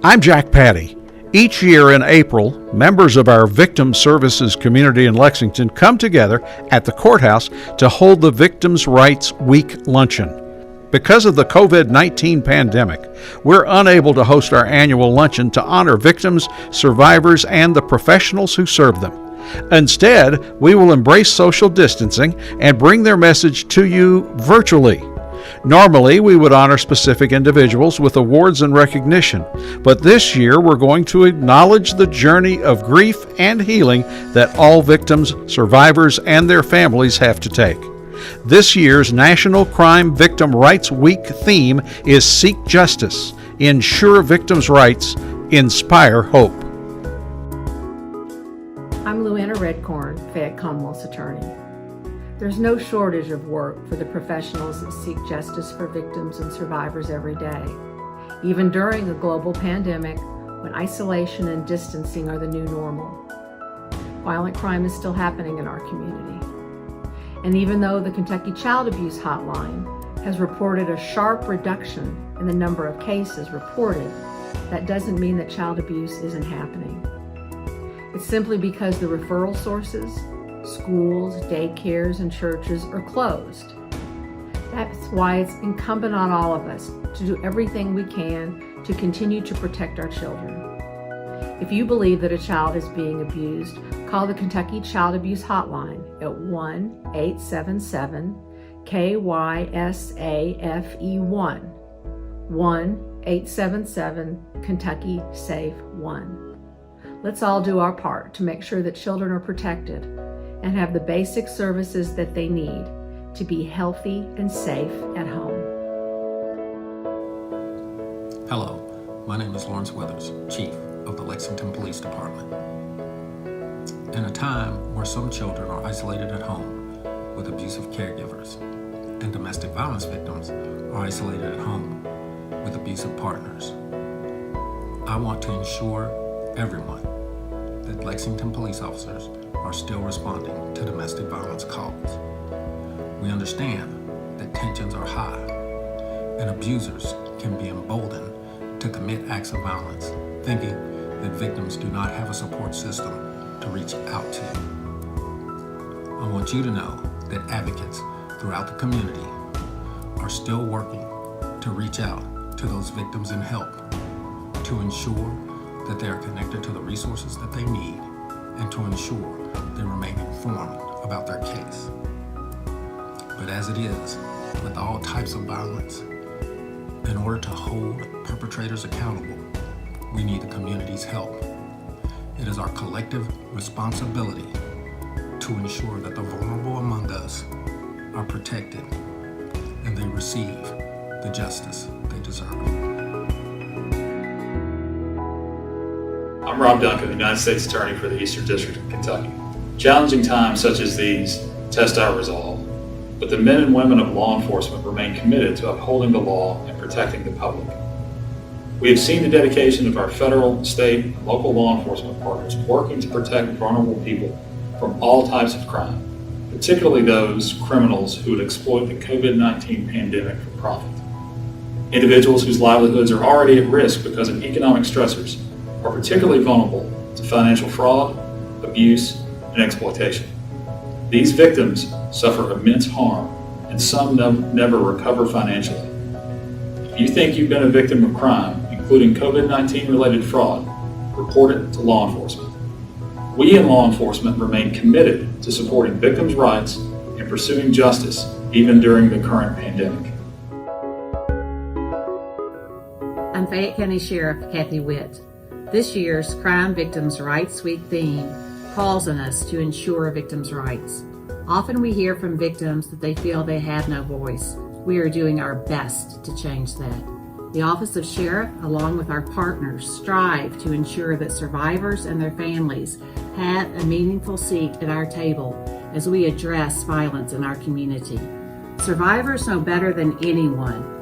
I'm Jack Pattie. Each year in April, members of our Victim Services community in Lexington come together at the courthouse to hold the Victims' Rights Week Luncheon. Because of the COVID-19 pandemic, we're unable to host our annual luncheon to honor victims, survivors, and the professionals who serve them. Instead, we will embrace social distancing and bring their message to you virtually. Normally, we would honor specific individuals with awards and recognition, but this year we're going to acknowledge the journey of grief and healing that all victims, survivors, and their families have to take. This year's National Crime Victim Rights Week theme is Seek Justice, Ensure Victims' Rights, Inspire Hope. I'm Luanna Redcorn, Fayette Commonwealth's attorney. There's no shortage of work for the professionals that seek justice for victims and survivors every day, even during a global pandemic when isolation and distancing are the new normal. Violent crime is still happening in our community. And even though the Kentucky Child Abuse Hotline has reported a sharp reduction in the number of cases reported, that doesn't mean that child abuse isn't happening. It's simply because the referral sources, schools, daycares, and churches are closed. That's why it's incumbent on all of us to do everything we can to continue to protect our children. If you believe that a child is being abused, call the Kentucky Child Abuse Hotline at 1-877-KYSAFE1, 1-877-KENTUCKY-SAFE-1. Let's all do our part to make sure that children are protected and have the basic services that they need to be healthy and safe at home. Hello, my name is Lawrence Withers, Chief of the Lexington Police Department. In a time where some children are isolated at home with abusive caregivers and domestic violence victims are isolated at home with abusive partners, I want to ensure everyone that Lexington police officers are still responding to domestic violence calls. We understand that tensions are high and abusers can be emboldened to commit acts of violence, thinking that victims do not have a support system to reach out to. I want you to know that advocates throughout the community are still working to reach out to those victims and help to ensure that they are connected to the resources that they need and to ensure they remain informed about their case. But as it is with all types of violence, in order to hold perpetrators accountable, we need the community's help. It is our collective responsibility to ensure that the vulnerable among us are protected and they receive the justice they deserve. I'm Rob Duncan, the United States Attorney for the Eastern District of Kentucky. Challenging times such as these test our resolve, but the men and women of law enforcement remain committed to upholding the law and protecting the public. We have seen the dedication of our federal, state, and local law enforcement partners working to protect vulnerable people from all types of crime, particularly those criminals who would exploit the COVID-19 pandemic for profit. Individuals whose livelihoods are already at risk because of economic stressors are particularly vulnerable to financial fraud, abuse, and exploitation. These victims suffer immense harm, and some never recover financially. If you think you've been a victim of crime, including COVID-19 related fraud, report it to law enforcement. We in law enforcement remain committed to supporting victims' rights and pursuing justice even during the current pandemic. I'm Fayette County Sheriff Kathy Witt. This year's Crime Victims' Rights Week theme calls on us to ensure victims' rights. Often we hear from victims that they feel they have no voice. We are doing our best to change that. The Office of Sheriff, along with our partners, strive to ensure that survivors and their families have a meaningful seat at our table as we address violence in our community. Survivors know better than anyone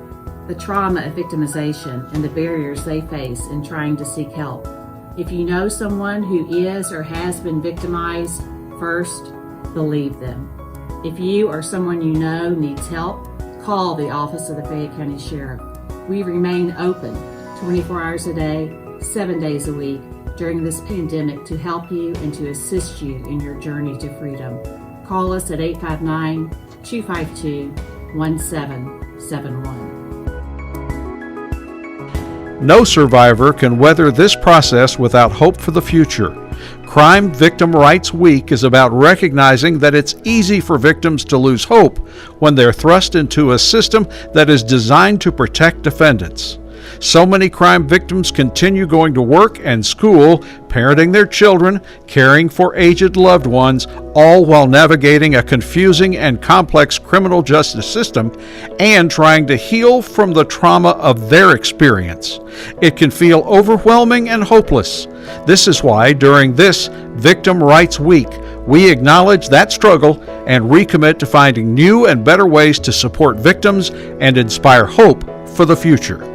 the trauma of victimization and the barriers they face in trying to seek help. If you know someone who is or has been victimized, first, believe them. If you or someone you know needs help, call the Office of the Fayette County Sheriff. We remain open 24 hours a day, 7 days a week during this pandemic to help you and to assist you in your journey to freedom. Call us at 859-252-1771. No survivor can weather this process without hope for the future. Crime Victim Rights Week is about recognizing that it's easy for victims to lose hope when they're thrust into a system that is designed to protect defendants. So many crime victims continue going to work and school, parenting their children, caring for aged loved ones, all while navigating a confusing and complex criminal justice system and trying to heal from the trauma of their experience. It can feel overwhelming and hopeless. This is why during this Victim Rights Week, we acknowledge that struggle and recommit to finding new and better ways to support victims and inspire hope for the future.